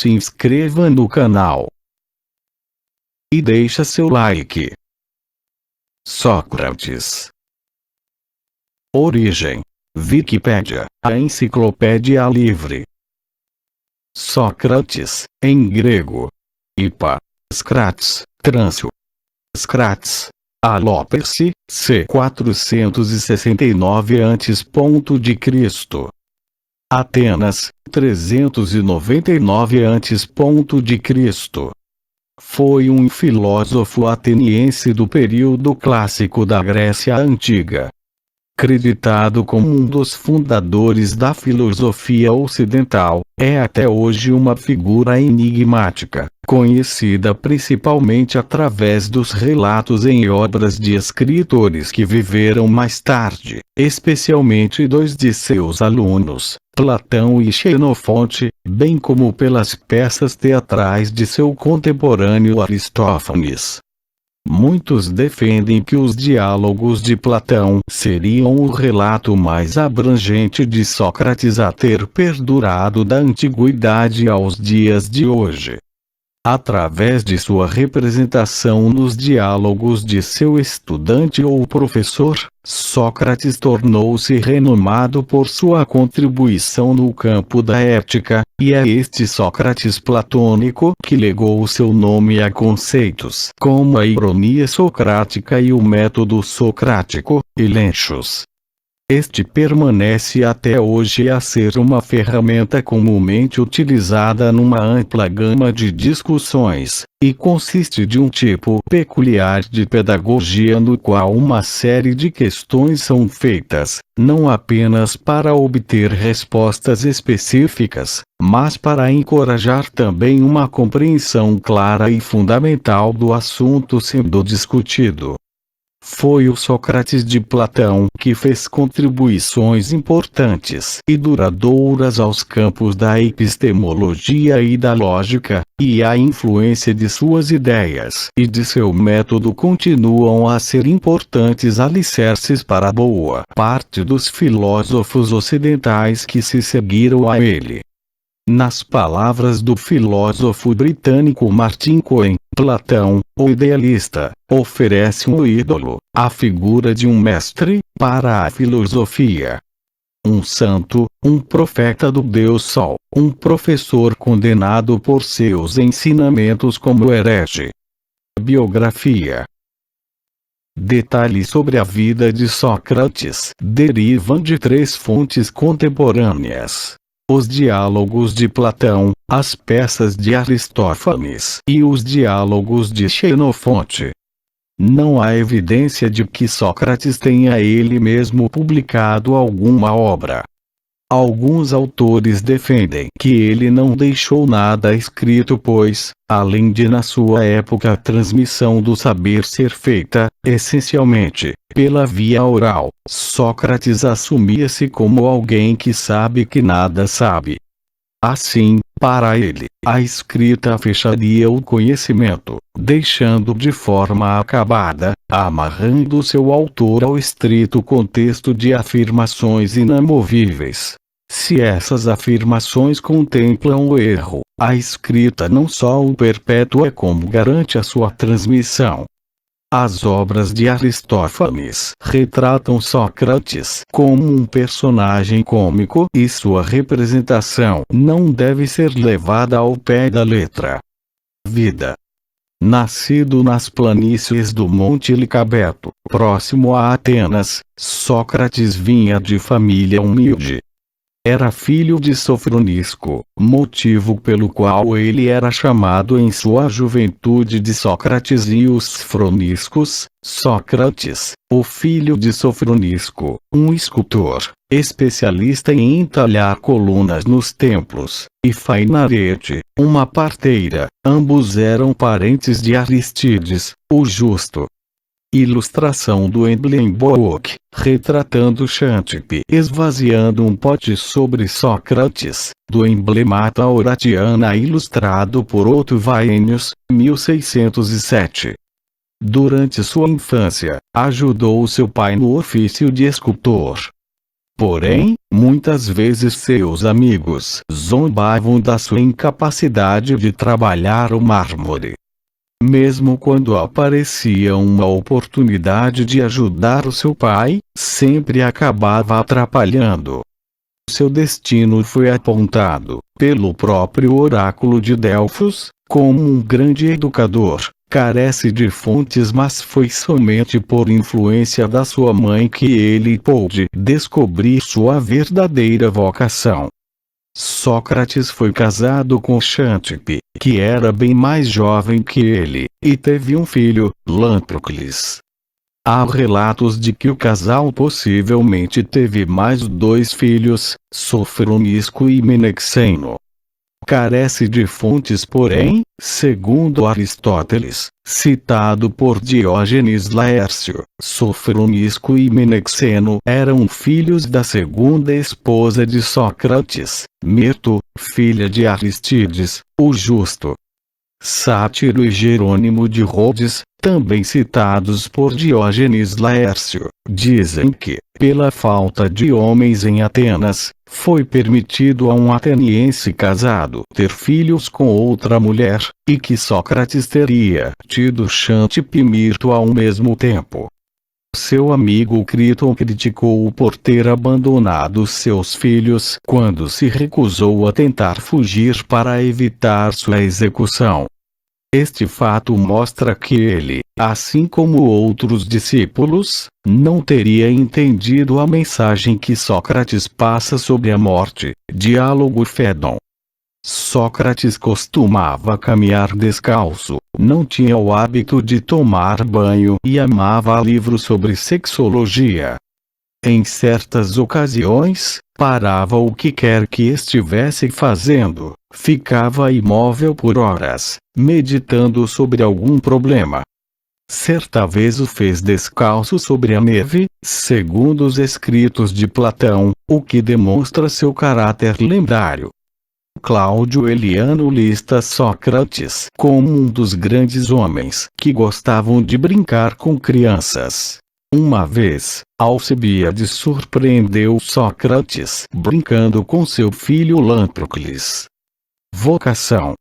se inscreva no canal e deixa seu like. Sócrates. Origem: Wikipédia, a enciclopédia livre. Sócrates, em grego. Ipa, Scrates, trâncio. Scrates, Alóperce, c. 469 a.C. Atenas, 399 a.C. Foi um filósofo ateniense do período clássico da Grécia Antiga. Creditado como um dos fundadores da filosofia ocidental, é até hoje uma figura enigmática, conhecida principalmente através dos relatos em obras de escritores que viveram mais tarde, especialmente dois de seus alunos, Platão e Xenofonte, bem como pelas peças teatrais de seu contemporâneo Aristófanes. Muitos defendem que os diálogos de Platão seriam o relato mais abrangente de Sócrates a ter perdurado da antiguidade aos dias de hoje. Através de sua representação nos diálogos de seu estudante ou professor, Sócrates tornou-se renomado por sua contribuição no campo da ética, e é este Sócrates platônico que legou seu nome a conceitos como a ironia socrática e o método socrático, Elenchos. Este permanece até hoje a ser uma ferramenta comumente utilizada numa ampla gama de discussões, e consiste de um tipo peculiar de pedagogia no qual uma série de questões são feitas, não apenas para obter respostas específicas, mas para encorajar também uma compreensão clara e fundamental do assunto sendo discutido. Foi o Sócrates de Platão que fez contribuições importantes e duradouras aos campos da epistemologia e da lógica, e a influência de suas ideias e de seu método continuam a ser importantes alicerces para a boa parte dos filósofos ocidentais que se seguiram a ele. Nas palavras do filósofo britânico Martin Cohen, Platão, o idealista, oferece um ídolo, a figura de um mestre, para a filosofia. Um santo, um profeta do Deus Sol, um professor condenado por seus ensinamentos como herege. Biografia. Detalhes sobre a vida de Sócrates derivam de três fontes contemporâneas: os diálogos de Platão, as peças de Aristófanes e os diálogos de Xenofonte. Não há evidência de que Sócrates tenha ele mesmo publicado alguma obra. Alguns autores defendem que ele não deixou nada escrito pois, além de na sua época a transmissão do saber ser feita, essencialmente, pela via oral, Sócrates assumia-se como alguém que sabe que nada sabe. Assim, para ele, a escrita fecharia o conhecimento, deixando de forma acabada, amarrando seu autor ao estrito contexto de afirmações inamovíveis. Se essas afirmações contemplam o erro, a escrita não só o perpetua como garante a sua transmissão. As obras de Aristófanes retratam Sócrates como um personagem cômico e sua representação não deve ser levada ao pé da letra. Vida. Nascido nas planícies do Monte Licabeto, próximo a Atenas, Sócrates vinha de família humilde. Era filho de Sofronisco, motivo pelo qual ele era chamado em sua juventude de Sócrates, e os Froniscos, Sócrates, o filho de Sofronisco, um escultor, especialista em entalhar colunas nos templos, e Fainarete, uma parteira, ambos eram parentes de Aristides, o Justo. Ilustração do Emblembook, retratando Xantippe esvaziando um pote sobre Sócrates, do Emblemata Horatiana, ilustrado por Otto Vaenius, 1607. Durante sua infância, ajudou seu pai no ofício de escultor. Porém, muitas vezes seus amigos zombavam da sua incapacidade de trabalhar o mármore. Mesmo quando aparecia uma oportunidade de ajudar o seu pai, sempre acabava atrapalhando. Seu destino foi apontado, pelo próprio oráculo de Delfos, como um grande educador. Carece de fontes, mas foi somente por influência da sua mãe que ele pôde descobrir sua verdadeira vocação. Sócrates foi casado com Xantippe, que era bem mais jovem que ele, e teve um filho, Lamprócles. Há relatos de que o casal possivelmente teve mais 2 filhos, Sofronisco e Menexeno. Carece de fontes, porém, segundo Aristóteles, citado por Diógenes Laércio, Sofronisco e Menexeno eram filhos da segunda esposa de Sócrates, Mirto, filha de Aristides, o Justo. Sátiro e Jerônimo de Rhodes, também citados por Diógenes Laércio, dizem que, pela falta de homens em Atenas, foi permitido a um ateniense casado ter filhos com outra mulher, e que Sócrates teria tido Xantippe e Mirto ao mesmo tempo. Seu amigo Criton criticou-o por ter abandonado seus filhos quando se recusou a tentar fugir para evitar sua execução. Este fato mostra que ele, assim como outros discípulos, não teria entendido a mensagem que Sócrates passa sobre a morte. Diálogo Fédon. Sócrates costumava caminhar descalço, não tinha o hábito de tomar banho e amava livros sobre sexologia. Em certas ocasiões, parava o que quer que estivesse fazendo, ficava imóvel por horas, meditando sobre algum problema. Certa vez o fez descalço sobre a neve, segundo os escritos de Platão, o que demonstra seu caráter lendário. Cláudio Eliano lista Sócrates como um dos grandes homens que gostavam de brincar com crianças. Uma vez, Alcibiades surpreendeu Sócrates brincando com seu filho Lamprócles. Vocação.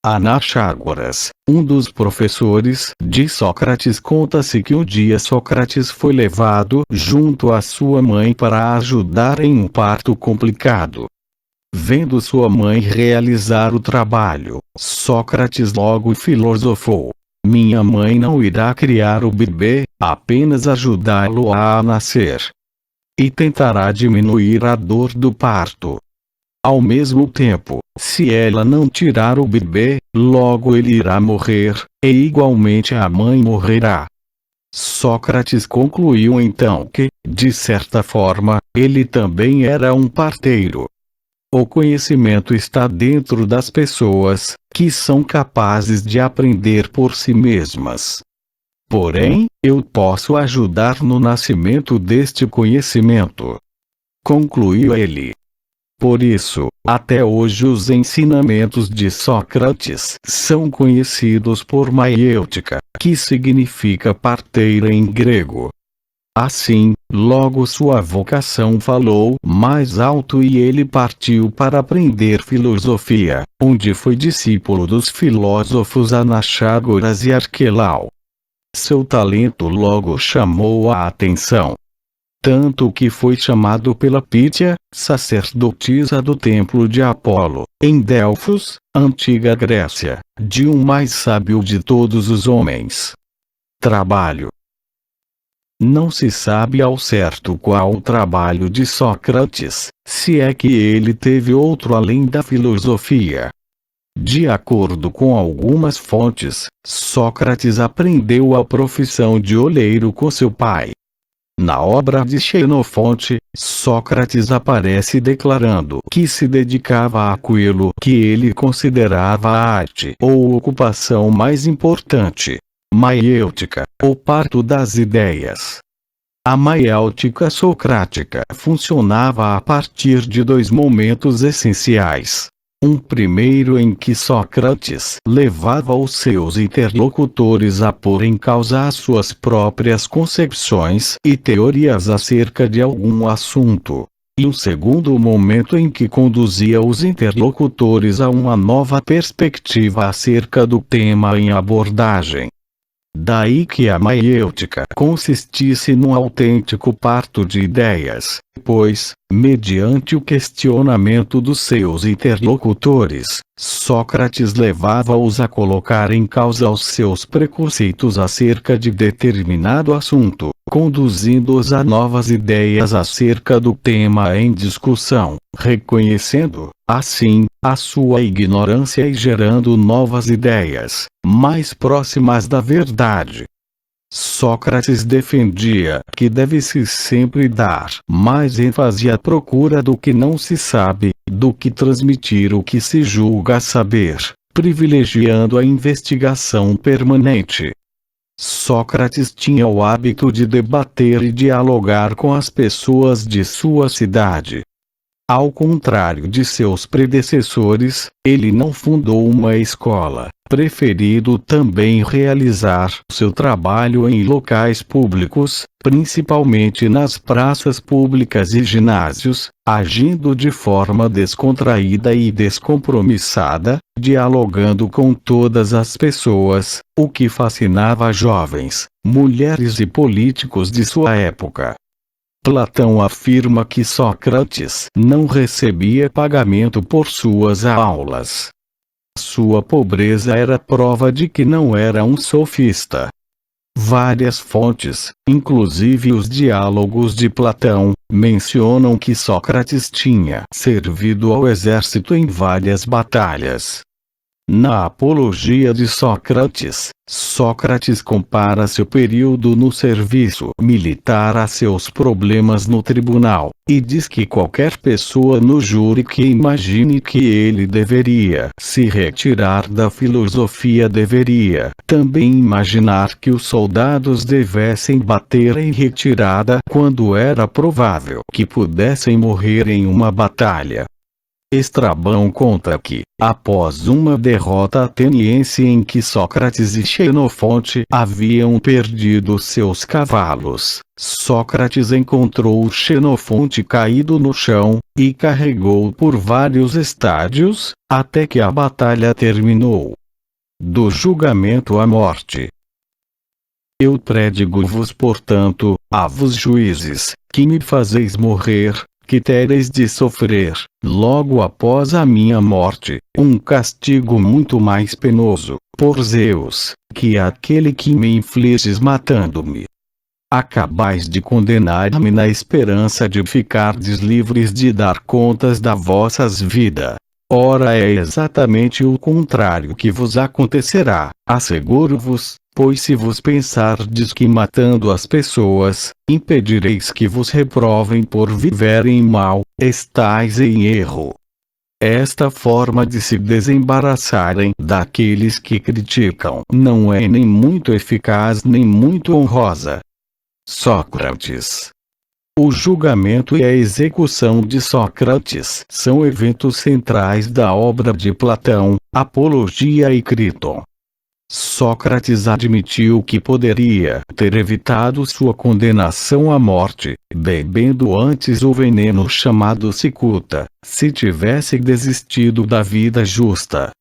Anaxágoras, um dos professores de Sócrates, conta-se que um dia Sócrates foi levado junto à sua mãe para ajudar em um parto complicado. Vendo sua mãe realizar o trabalho, Sócrates logo filosofou: minha mãe não irá criar o bebê, apenas ajudá-lo a nascer. E tentará diminuir a dor do parto. Ao mesmo tempo, se ela não tirar o bebê, logo ele irá morrer, e igualmente a mãe morrerá. Sócrates concluiu então que, de certa forma, ele também era um parteiro. O conhecimento está dentro das pessoas, que são capazes de aprender por si mesmas. Porém, eu posso ajudar no nascimento deste conhecimento. Concluiu ele. Por isso, até hoje os ensinamentos de Sócrates são conhecidos por maiêutica, que significa parteira em grego. Assim, logo sua vocação falou mais alto e ele partiu para aprender filosofia, onde foi discípulo dos filósofos Anaxágoras e Arquelau. Seu talento logo chamou a atenção. Tanto que foi chamado pela Pítia, sacerdotisa do templo de Apolo, em Delfos, antiga Grécia, de um mais sábio de todos os homens. Trabalho. Não se sabe ao certo qual o trabalho de Sócrates, se é que ele teve outro além da filosofia. De acordo com algumas fontes, Sócrates aprendeu a profissão de oleiro com seu pai. Na obra de Xenofonte, Sócrates aparece declarando que se dedicava àquilo que ele considerava a arte ou ocupação mais importante. Maiêutica, o parto das ideias. A maiêutica socrática funcionava a partir de 2 momentos essenciais. Um primeiro em que Sócrates levava os seus interlocutores a pôr em causa as suas próprias concepções e teorias acerca de algum assunto. E um segundo momento em que conduzia os interlocutores a uma nova perspectiva acerca do tema em abordagem. Daí que a maiêutica consistisse num autêntico parto de ideias, pois, mediante o questionamento dos seus interlocutores, Sócrates levava-os a colocar em causa os seus preconceitos acerca de determinado assunto, conduzindo-os a novas ideias acerca do tema em discussão, reconhecendo, assim, a sua ignorância e gerando novas ideias, mais próximas da verdade. Sócrates defendia que deve-se sempre dar mais ênfase à procura do que não se sabe, do que transmitir o que se julga saber, privilegiando a investigação permanente. Sócrates tinha o hábito de debater e dialogar com as pessoas de sua cidade. Ao contrário de seus predecessores, ele não fundou uma escola, preferindo também realizar seu trabalho em locais públicos, principalmente nas praças públicas e ginásios, agindo de forma descontraída e descompromissada, dialogando com todas as pessoas, o que fascinava jovens, mulheres e políticos de sua época. Platão afirma que Sócrates não recebia pagamento por suas aulas. Sua pobreza era prova de que não era um sofista. Várias fontes, inclusive os diálogos de Platão, mencionam que Sócrates tinha servido ao exército em várias batalhas. Na Apologia de Sócrates, Sócrates compara seu período no serviço militar a seus problemas no tribunal, e diz que qualquer pessoa no júri que imagine que ele deveria se retirar da filosofia deveria também imaginar que os soldados devessem bater em retirada quando era provável que pudessem morrer em uma batalha. Estrabão conta que, após uma derrota ateniense em que Sócrates e Xenofonte haviam perdido seus cavalos, Sócrates encontrou Xenofonte caído no chão, e carregou-o por vários estádios, até que a batalha terminou. Do julgamento à morte. Eu predigo-vos, portanto, a vos juízes, que me fazeis morrer, que tereis de sofrer, logo após a minha morte, um castigo muito mais penoso, por Zeus, que aquele que me infliges matando-me. Acabais de condenar-me na esperança de ficardes livres de dar contas da vossas vidas. Ora, é exatamente o contrário que vos acontecerá, asseguro-vos, pois se vos pensardes que matando as pessoas, impedireis que vos reprovem por viverem mal, estais em erro. Esta forma de se desembaraçarem daqueles que criticam não é nem muito eficaz nem muito honrosa. Sócrates. O julgamento e a execução de Sócrates são eventos centrais da obra de Platão, Apologia e Criton. Sócrates admitiu que poderia ter evitado sua condenação à morte, bebendo antes o veneno chamado cicuta, se tivesse desistido da vida justa.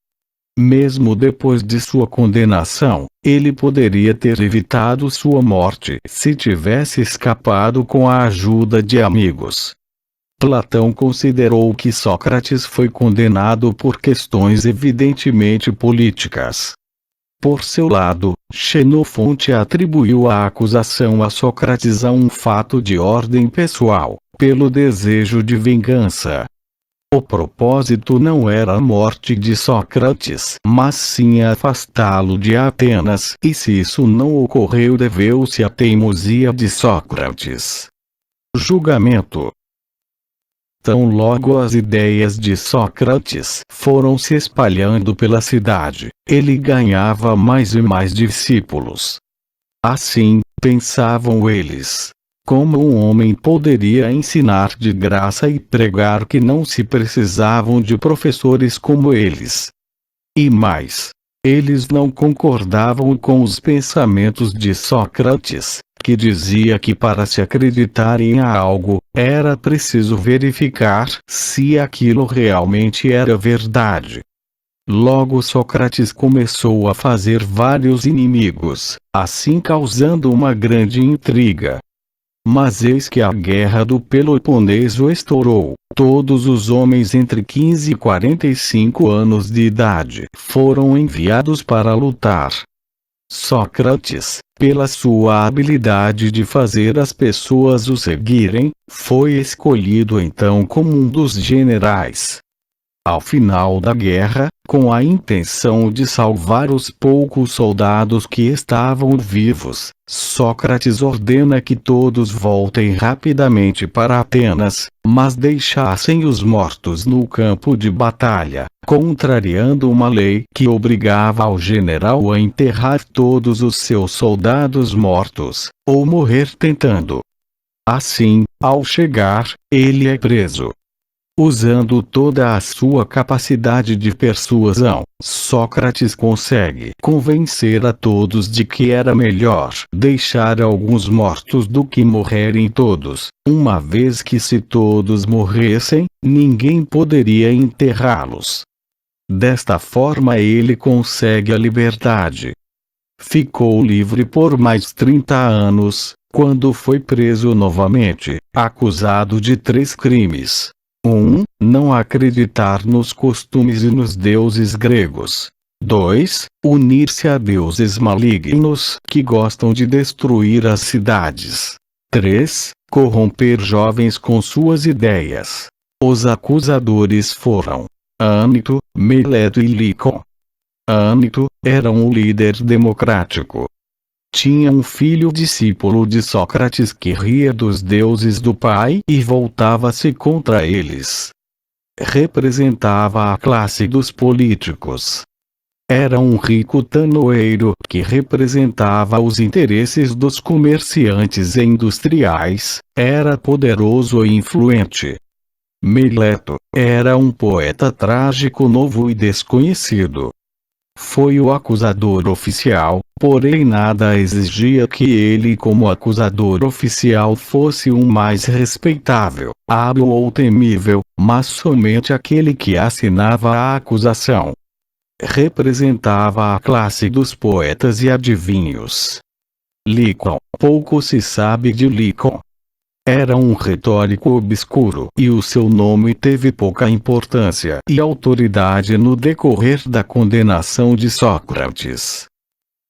Mesmo depois de sua condenação, ele poderia ter evitado sua morte se tivesse escapado com a ajuda de amigos. Platão considerou que Sócrates foi condenado por questões evidentemente políticas. Por seu lado, Xenofonte atribuiu a acusação a Sócrates a um fato de ordem pessoal, pelo desejo de vingança. O propósito não era a morte de Sócrates, mas sim afastá-lo de Atenas, e se isso não ocorreu deveu-se à teimosia de Sócrates. Julgamento. Tão logo as ideias de Sócrates foram se espalhando pela cidade, ele ganhava mais e mais discípulos. Assim, pensavam eles, Como um homem poderia ensinar de graça e pregar que não se precisavam de professores como eles? E mais, eles não concordavam com os pensamentos de Sócrates, que dizia que para se acreditar em algo, era preciso verificar se aquilo realmente era verdade. Logo Sócrates começou a fazer vários inimigos, assim causando uma grande intriga. Mas eis que a guerra do Peloponeso estourou. Todos os homens entre 15 e 45 anos de idade foram enviados para lutar. Sócrates, pela sua habilidade de fazer as pessoas o seguirem, foi escolhido então como um dos generais. Ao final da guerra, com a intenção de salvar os poucos soldados que estavam vivos, Sócrates ordena que todos voltem rapidamente para Atenas, mas deixassem os mortos no campo de batalha, contrariando uma lei que obrigava ao general a enterrar todos os seus soldados mortos, ou morrer tentando. Assim, ao chegar, ele é preso. Usando toda a sua capacidade de persuasão, Sócrates consegue convencer a todos de que era melhor deixar alguns mortos do que morrerem todos, uma vez que se todos morressem, ninguém poderia enterrá-los. Desta forma ele consegue a liberdade. Ficou livre por mais 30 anos, quando foi preso novamente, acusado de 3 crimes. 1. Não acreditar nos costumes e nos deuses gregos. 2. Unir-se a deuses malignos que gostam de destruir as cidades. 3. Corromper jovens com suas ideias. Os acusadores foram Ânito, Meleto e Licon. Ânito era um líder democrático. Tinha um filho discípulo de Sócrates que ria dos deuses do pai e voltava-se contra eles. Representava a classe dos políticos. Era um rico tanoeiro que representava os interesses dos comerciantes e industriais, era poderoso e influente. Meleto era um poeta trágico novo e desconhecido. Foi o acusador oficial, porém nada exigia que ele como acusador oficial fosse um mais respeitável, hábil ou temível, mas somente aquele que assinava a acusação. Representava a classe dos poetas e adivinhos. Licon, pouco se sabe de Licon. Era um retórico obscuro e o seu nome teve pouca importância e autoridade no decorrer da condenação de Sócrates.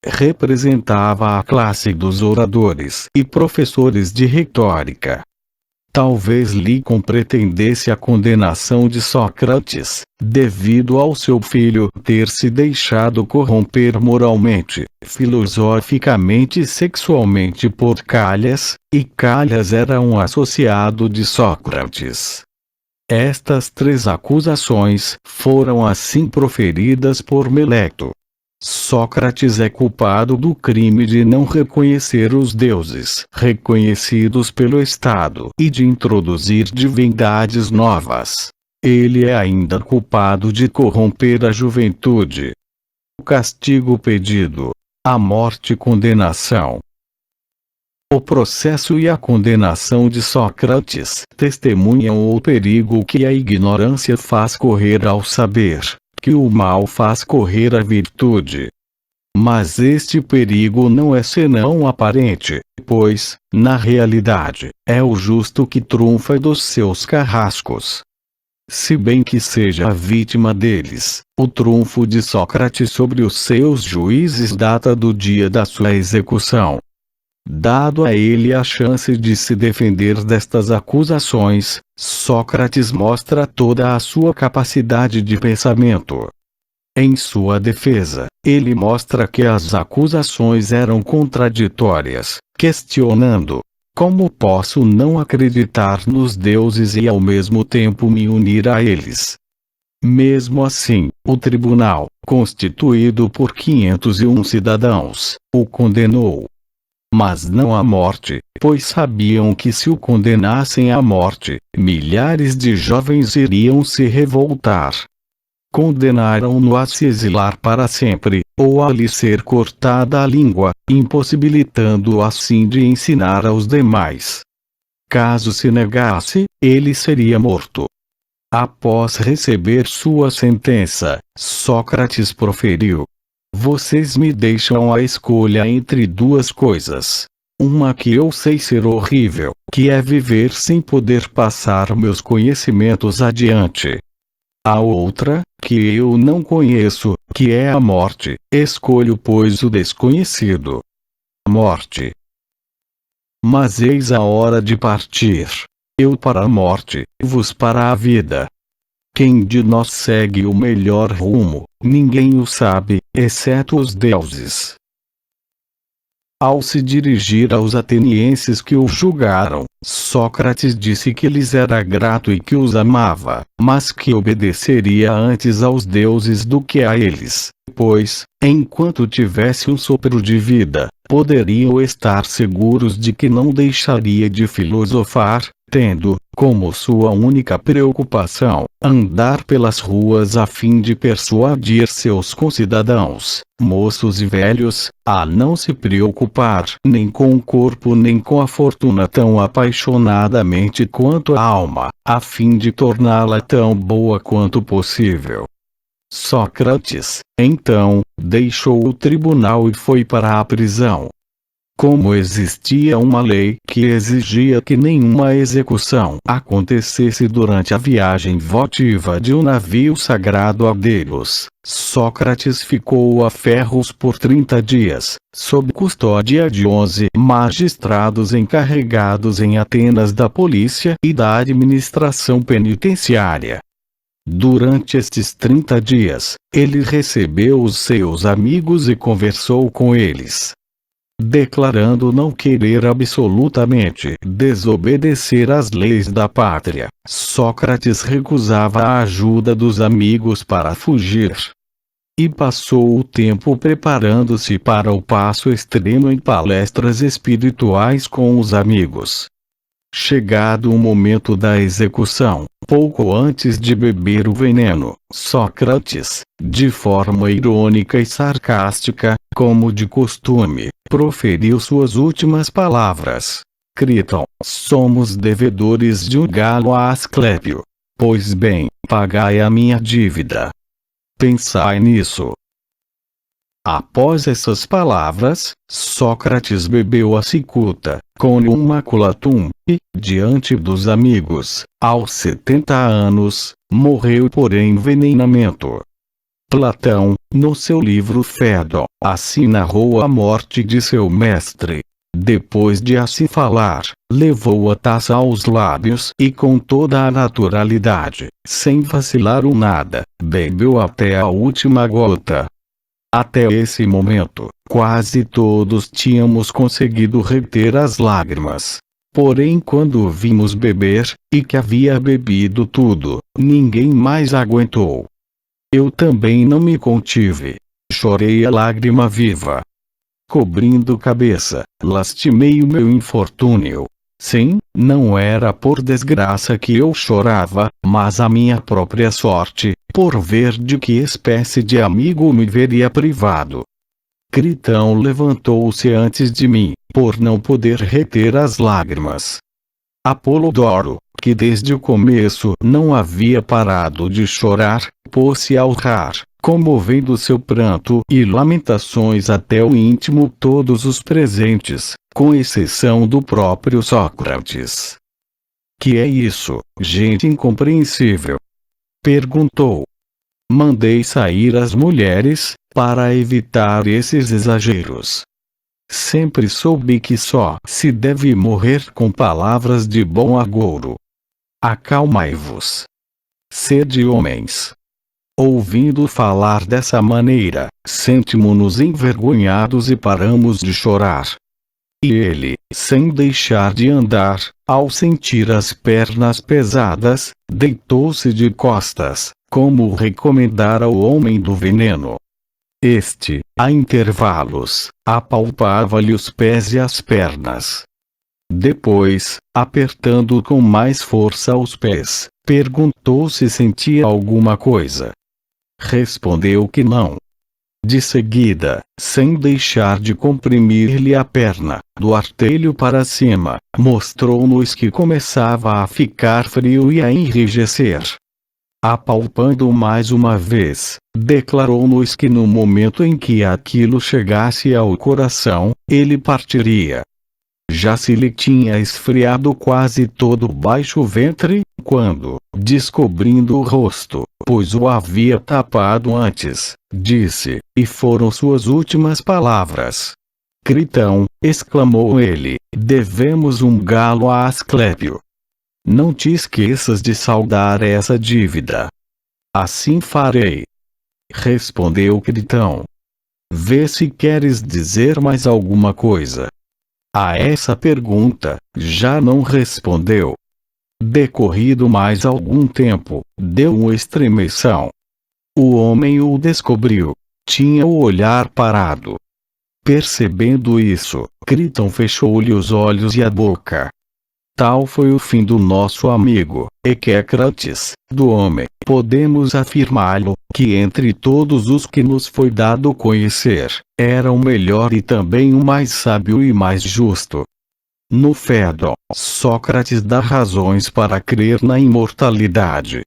Representava a classe dos oradores e professores de retórica. Talvez Licon pretendesse a condenação de Sócrates, devido ao seu filho ter se deixado corromper moralmente, filosoficamente e sexualmente por Calhas, e Calhas era um associado de Sócrates. Estas 3 acusações foram assim proferidas por Meleto. Sócrates é culpado do crime de não reconhecer os deuses reconhecidos pelo Estado e de introduzir divindades novas. Ele é ainda culpado de corromper a juventude. O castigo pedido: a morte e condenação. O processo e a condenação de Sócrates testemunham o perigo que a ignorância faz correr ao saber que o mal faz correr a virtude. Mas este perigo não é senão aparente, pois, na realidade, é o justo que trunfa dos seus carrascos. Se bem que seja a vítima deles, o trunfo de Sócrates sobre os seus juízes data do dia da sua execução. Dado a ele a chance de se defender destas acusações, Sócrates mostra toda a sua capacidade de pensamento. Em sua defesa, ele mostra que as acusações eram contraditórias, questionando: como posso não acreditar nos deuses e ao mesmo tempo me unir a eles? Mesmo assim, o tribunal, constituído por 501 cidadãos, o condenou. mas não à morte, pois sabiam que se o condenassem à morte, milhares de jovens iriam se revoltar. Condenaram-no a se exilar para sempre, ou a lhe ser cortada a língua, impossibilitando-o assim de ensinar aos demais. Caso se negasse, ele seria morto. Após receber sua sentença, Sócrates proferiu: vocês me deixam a escolha entre duas coisas. Uma que eu sei ser horrível, que é viver sem poder passar meus conhecimentos adiante. A outra, que eu não conheço, que é a morte. Escolho, pois, o desconhecido. Morte. Mas eis a hora de partir. Eu para a morte, vos para a vida. Quem de nós segue o melhor rumo, ninguém o sabe, exceto os deuses. Ao se dirigir aos atenienses que o julgaram, Sócrates disse que lhes era grato e que os amava, mas que obedeceria antes aos deuses do que a eles, pois, enquanto tivesse um sopro de vida, poderiam estar seguros de que não deixaria de filosofar, tendo, como sua única preocupação, andar pelas ruas a fim de persuadir seus concidadãos, moços e velhos, a não se preocupar nem com o corpo nem com a fortuna tão apaixonadamente quanto a alma, a fim de torná-la tão boa quanto possível. Sócrates, então, deixou o tribunal e foi para a prisão. Como existia uma lei que exigia que nenhuma execução acontecesse durante a viagem votiva de um navio sagrado a Delos, Sócrates ficou a ferros por 30 dias, sob custódia de 11 magistrados encarregados em Atenas da polícia e da administração penitenciária. Durante estes 30 dias, ele recebeu os seus amigos e conversou com eles. Declarando não querer absolutamente desobedecer às leis da pátria, Sócrates recusava a ajuda dos amigos para fugir. E passou o tempo preparando-se para o passo extremo em palestras espirituais com os amigos. Chegado o momento da execução, pouco antes de beber o veneno, Sócrates, de forma irônica e sarcástica, como de costume, proferiu suas últimas palavras. Criton, somos devedores de um galo a Asclépio. Pois bem, pagai a minha dívida. Pensai nisso. Após essas palavras, Sócrates bebeu a cicuta, com um maculatum, e, diante dos amigos, aos 70 anos, morreu por envenenamento. Platão, no seu livro Fédon, assim narrou a morte de seu mestre. Depois de assim falar, levou a taça aos lábios e com toda a naturalidade, sem vacilar um nada, bebeu até a última gota. Até esse momento, quase todos tínhamos conseguido reter as lágrimas. Porém, quando o vimos beber, e que havia bebido tudo, ninguém mais aguentou. Eu também não me contive. Chorei a lágrima viva. Cobrindo cabeça, lastimei o meu infortúnio. Sim, não era por desgraça que eu chorava, mas a minha própria sorte, por ver de que espécie de amigo me veria privado. Critão levantou-se antes de mim, por não poder reter as lágrimas. Apolodoro, que desde o começo não havia parado de chorar, pôs-se a urrar, comovendo seu pranto e lamentações até o íntimo todos os presentes, com exceção do próprio Sócrates. Que é isso, gente incompreensível? Perguntou. Mandei sair as mulheres, para evitar esses exageros. Sempre soube que só se deve morrer com palavras de bom agouro. Acalmai-vos. Sede homens. Ouvindo falar dessa maneira, sentimo-nos envergonhados e paramos de chorar. E ele, sem deixar de andar, ao sentir as pernas pesadas, deitou-se de costas, como recomendara o homem do veneno. Este, a intervalos, apalpava-lhe os pés e as pernas. Depois, apertando com mais força os pés, perguntou se sentia alguma coisa. Respondeu que não. De seguida, sem deixar de comprimir-lhe a perna, do artelho para cima, mostrou-nos que começava a ficar frio e a enrijecer. Apalpando mais uma vez, declarou-nos que no momento em que aquilo chegasse ao coração, ele partiria. Já se lhe tinha esfriado quase todo o baixo ventre, quando, descobrindo o rosto, pois o havia tapado antes, disse, e foram suas últimas palavras: Critão, exclamou ele, devemos um galo a Asclépio. Não te esqueças de saldar essa dívida. Assim farei. Respondeu Critão. Vê se queres dizer mais alguma coisa. A essa pergunta, já não respondeu. Decorrido mais algum tempo, deu uma estremeção. O homem o descobriu. Tinha o olhar parado. Percebendo isso, Critão fechou-lhe os olhos e a boca. Tal foi o fim do nosso amigo, Equécrates, do homem. Podemos afirmá-lo, que entre todos os que nos foi dado conhecer, era o melhor e também o mais sábio e mais justo. No Fédon, Sócrates dá razões para crer na imortalidade.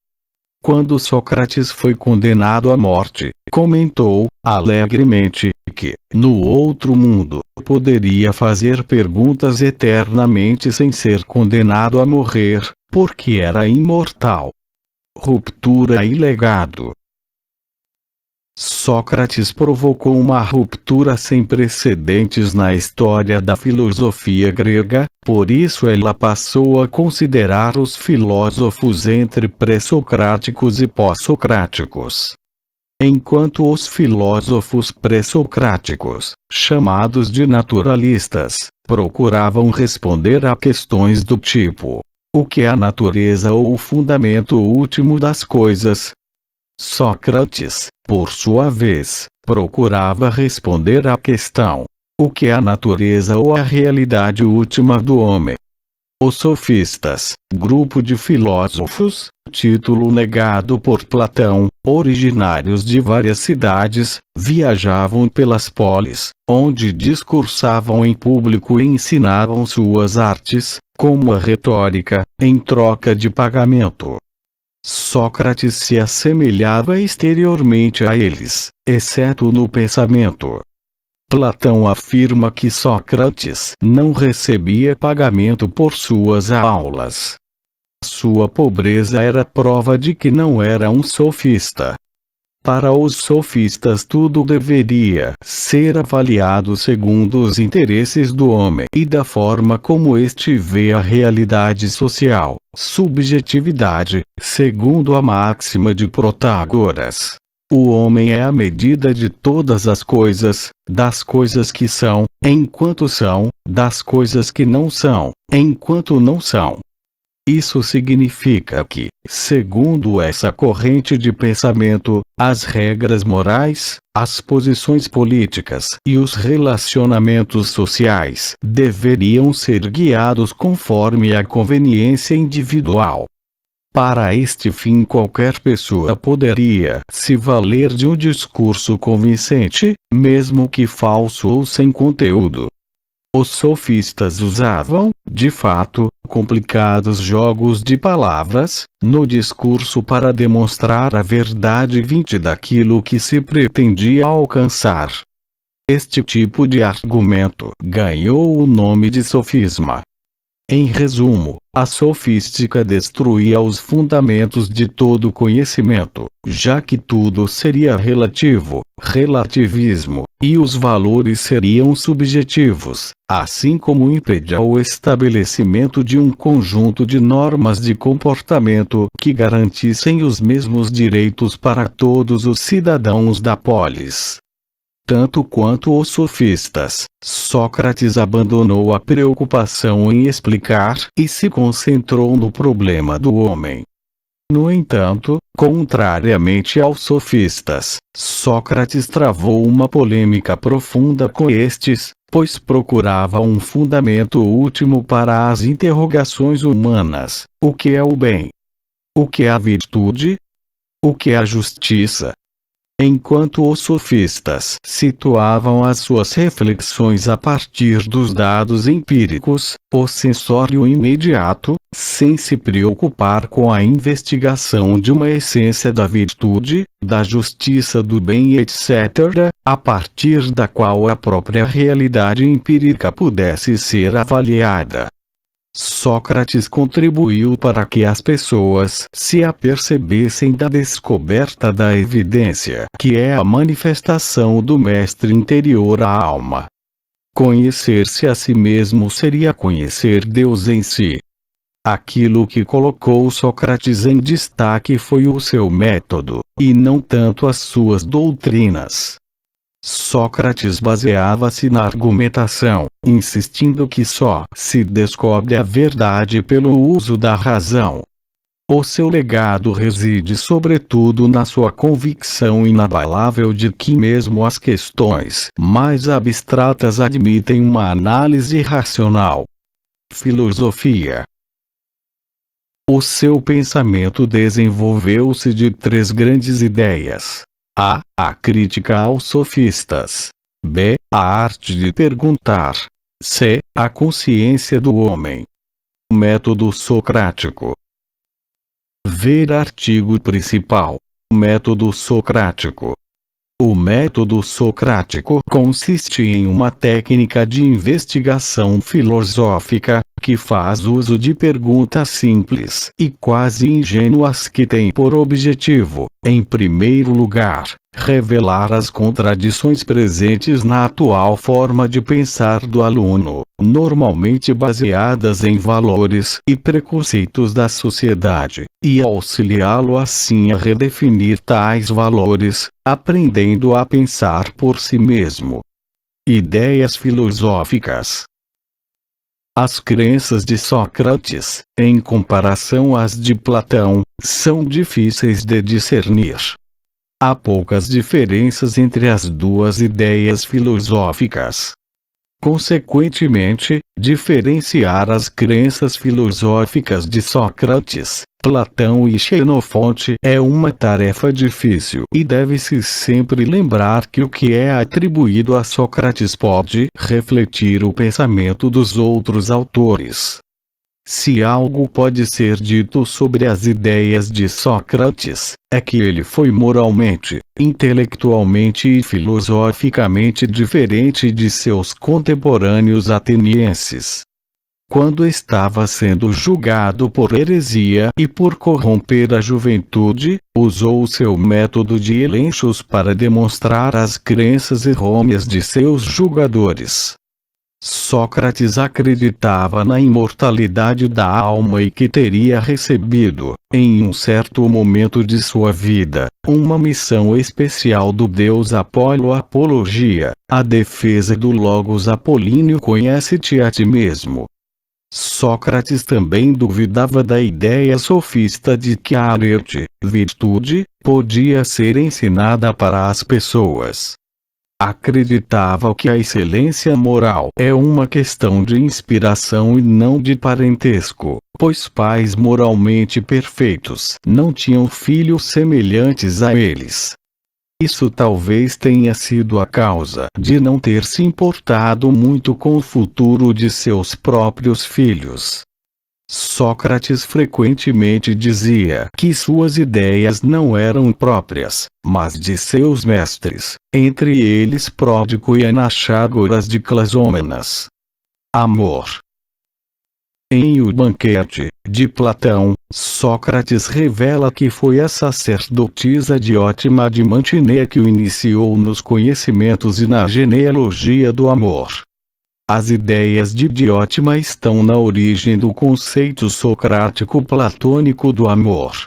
Quando Sócrates foi condenado à morte, comentou, alegremente, que, no outro mundo, poderia fazer perguntas eternamente sem ser condenado a morrer, porque era imortal. Ruptura e legado. Sócrates provocou uma ruptura sem precedentes na história da filosofia grega, por isso ela passou a considerar os filósofos entre pré-socráticos e pós-socráticos. Enquanto os filósofos pré-socráticos, chamados de naturalistas, procuravam responder a questões do tipo: o que é a natureza ou o fundamento último das coisas? Sócrates, por sua vez, procurava responder à questão: o que é a natureza ou a realidade última do homem? Os sofistas, grupo de filósofos, título negado por Platão, originários de várias cidades, viajavam pelas polis, onde discursavam em público e ensinavam suas artes, como a retórica, em troca de pagamento. Sócrates se assemelhava exteriormente a eles, exceto no pensamento. Platão afirma que Sócrates não recebia pagamento por suas aulas. Sua pobreza era prova de que não era um sofista. Para os sofistas tudo deveria ser avaliado segundo os interesses do homem e da forma como este vê a realidade social, subjetividade, segundo a máxima de Protágoras. O homem é a medida de todas as coisas, das coisas que são, enquanto são, das coisas que não são, enquanto não são. Isso significa que, segundo essa corrente de pensamento, as regras morais, as posições políticas e os relacionamentos sociais deveriam ser guiados conforme a conveniência individual. Para este fim qualquer pessoa poderia se valer de um discurso convincente, mesmo que falso ou sem conteúdo. Os sofistas usavam, de fato, complicados jogos de palavras, no discurso para demonstrar a verdade vinte daquilo que se pretendia alcançar. Este tipo de argumento ganhou o nome de sofisma. Em resumo, a sofística destruía os fundamentos de todo conhecimento, já que tudo seria relativo, relativismo, e os valores seriam subjetivos, assim como impedia o estabelecimento de um conjunto de normas de comportamento que garantissem os mesmos direitos para todos os cidadãos da polis. Tanto quanto os sofistas, Sócrates abandonou a preocupação em explicar e se concentrou no problema do homem. No entanto, contrariamente aos sofistas, Sócrates travou uma polêmica profunda com estes, pois procurava um fundamento último para as interrogações humanas: o que é o bem? O que é a virtude? O que é a justiça? Enquanto os sofistas situavam as suas reflexões a partir dos dados empíricos, o sensório imediato, sem se preocupar com a investigação de uma essência da virtude, da justiça, do bem, etc., a partir da qual a própria realidade empírica pudesse ser avaliada. Sócrates contribuiu para que as pessoas se apercebessem da descoberta da evidência, que é a manifestação do mestre interior à alma. Conhecer-se a si mesmo seria conhecer Deus em si. Aquilo que colocou Sócrates em destaque foi o seu método, e não tanto as suas doutrinas. Sócrates baseava-se na argumentação, insistindo que só se descobre a verdade pelo uso da razão. O seu legado reside sobretudo na sua convicção inabalável de que mesmo as questões mais abstratas admitem uma análise racional. Filosofia. O seu pensamento desenvolveu-se de três grandes ideias. A. A crítica aos sofistas. B. A arte de perguntar. C. A consciência do homem. Método socrático. Ver artigo principal. Método socrático. O método socrático consiste em uma técnica de investigação filosófica, que faz uso de perguntas simples e quase ingênuas que têm por objetivo, em primeiro lugar, revelar as contradições presentes na atual forma de pensar do aluno, normalmente baseadas em valores e preconceitos da sociedade, e auxiliá-lo assim a redefinir tais valores, aprendendo a pensar por si mesmo. Ideias filosóficas. As crenças de Sócrates, em comparação às de Platão, são difíceis de discernir. Há poucas diferenças entre as duas ideias filosóficas. Consequentemente, diferenciar as crenças filosóficas de Sócrates, Platão e Xenofonte é uma tarefa difícil e deve-se sempre lembrar que o que é atribuído a Sócrates pode refletir o pensamento dos outros autores. Se algo pode ser dito sobre as ideias de Sócrates, é que ele foi moralmente, intelectualmente e filosoficamente diferente de seus contemporâneos atenienses. Quando estava sendo julgado por heresia e por corromper a juventude, usou o seu método de elenchos para demonstrar as crenças errôneas de seus julgadores. Sócrates acreditava na imortalidade da alma e que teria recebido, em um certo momento de sua vida, uma missão especial do deus Apolo. Apologia, a defesa do Logos apolíneo. Conhece-te a ti mesmo. Sócrates também duvidava da ideia sofista de que a arte, virtude, podia ser ensinada para as pessoas. Acreditava que a excelência moral é uma questão de inspiração e não de parentesco, pois pais moralmente perfeitos não tinham filhos semelhantes a eles. Isso talvez tenha sido a causa de não ter se importado muito com o futuro de seus próprios filhos. Sócrates frequentemente dizia que suas ideias não eram próprias, mas de seus mestres, entre eles Pródico e Anaxágoras de Clasômenas. Amor. Em O Banquete, de Platão, Sócrates revela que foi a sacerdotisa Diótima de Mantineia que o iniciou nos conhecimentos e na genealogia do amor. As ideias de Diótima estão na origem do conceito socrático-platônico do amor.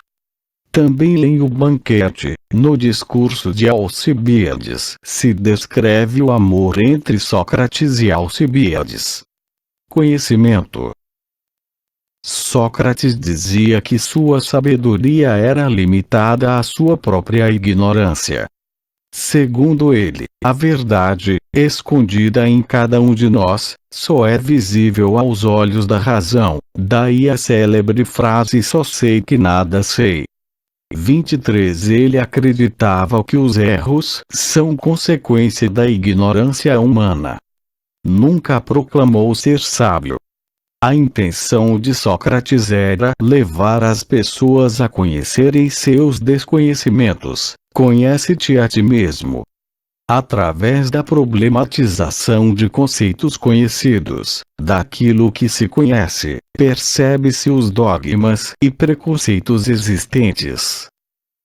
Também em O Banquete, no discurso de Alcibíades, se descreve o amor entre Sócrates e Alcibíades. Conhecimento. Sócrates dizia que sua sabedoria era limitada à sua própria ignorância. Segundo ele, a verdade, escondida em cada um de nós, só é visível aos olhos da razão, daí a célebre frase só sei que nada sei. 23 Ele acreditava que os erros são consequência da ignorância humana. Nunca proclamou ser sábio. A intenção de Sócrates era levar as pessoas a conhecerem seus desconhecimentos. Conhece-te a ti mesmo. Através da problematização de conceitos conhecidos, daquilo que se conhece, percebe-se os dogmas e preconceitos existentes.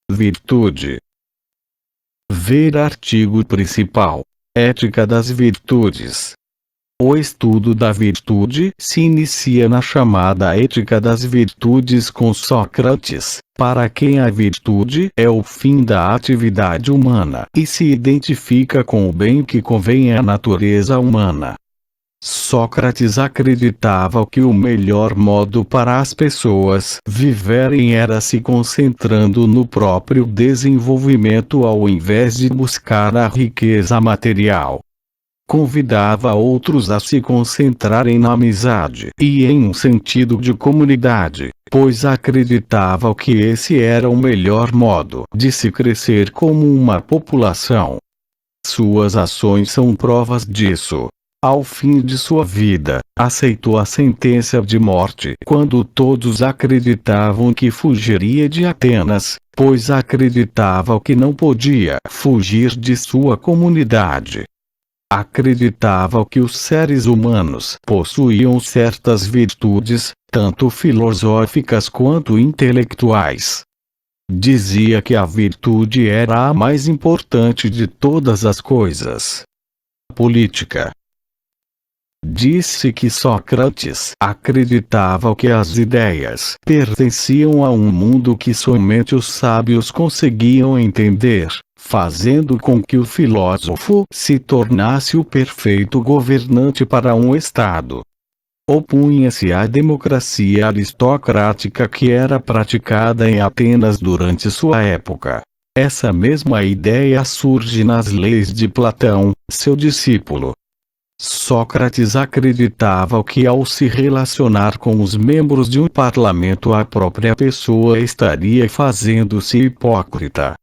Virtude. Ver artigo principal. Ética das virtudes. O estudo da virtude se inicia na chamada Ética das Virtudes com Sócrates, para quem a virtude é o fim da atividade humana e se identifica com o bem que convém à natureza humana. Sócrates acreditava que o melhor modo para as pessoas viverem era se concentrando no próprio desenvolvimento ao invés de buscar a riqueza material. Convidava outros a se concentrarem na amizade e em um sentido de comunidade, pois acreditava que esse era o melhor modo de se crescer como uma população. Suas ações são provas disso. Ao fim de sua vida, aceitou a sentença de morte quando todos acreditavam que fugiria de Atenas, pois acreditava que não podia fugir de sua comunidade. Acreditava que os seres humanos possuíam certas virtudes, tanto filosóficas quanto intelectuais. Dizia que a virtude era a mais importante de todas as coisas. Política. Disse que Sócrates acreditava que as ideias pertenciam a um mundo que somente os sábios conseguiam entender, fazendo com que o filósofo se tornasse o perfeito governante para um Estado. Opunha-se à democracia aristocrática que era praticada em Atenas durante sua época. Essa mesma ideia surge nas leis de Platão, seu discípulo. Sócrates acreditava que ao se relacionar com os membros de um parlamento a própria pessoa estaria fazendo-se hipócrita.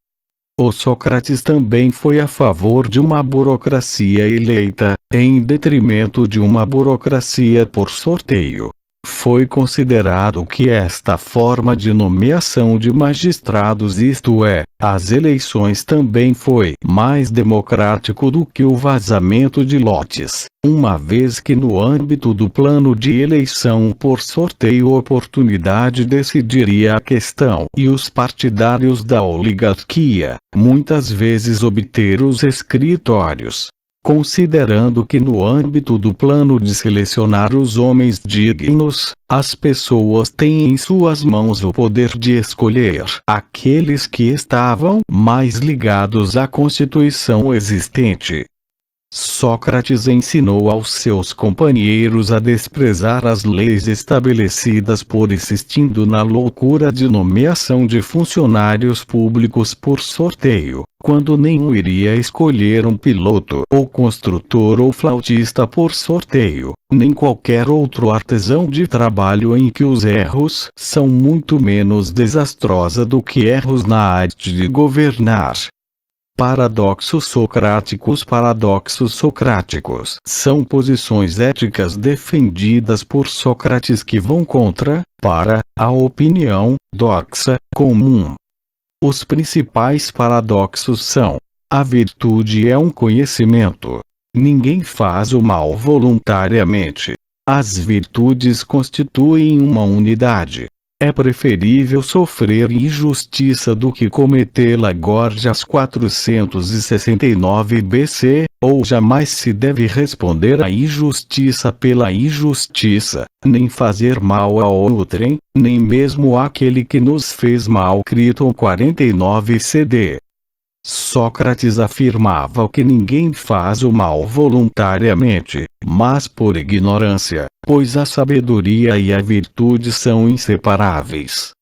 O Sócrates também foi a favor de uma burocracia eleita, em detrimento de uma burocracia por sorteio. Foi considerado que esta forma de nomeação de magistrados, isto é, as eleições, também foi mais democrático do que o vazamento de lotes, uma vez que no âmbito do plano de eleição por sorteio a oportunidade decidiria a questão e os partidários da oligarquia, muitas vezes obter os escritórios. Considerando que no âmbito do plano de selecionar os homens dignos, as pessoas têm em suas mãos o poder de escolher aqueles que estavam mais ligados à Constituição existente. Sócrates ensinou aos seus companheiros a desprezar as leis estabelecidas por insistindo na loucura de nomeação de funcionários públicos por sorteio, quando nenhum iria escolher um piloto ou construtor ou flautista por sorteio, nem qualquer outro artesão de trabalho em que os erros são muito menos desastrosos do que erros na arte de governar. Paradoxos socráticos são posições éticas defendidas por Sócrates que vão contra, para, a opinião, doxa, comum. Os principais paradoxos são: a virtude é um conhecimento. Ninguém faz o mal voluntariamente. As virtudes constituem uma unidade. É preferível sofrer injustiça do que cometê-la. Gorgias 469 BC, ou jamais se deve responder à injustiça pela injustiça, nem fazer mal a outrem, nem mesmo àquele que nos fez mal. Criton 49 CD. Sócrates afirmava que ninguém faz o mal voluntariamente, mas por ignorância, pois a sabedoria e a virtude são inseparáveis.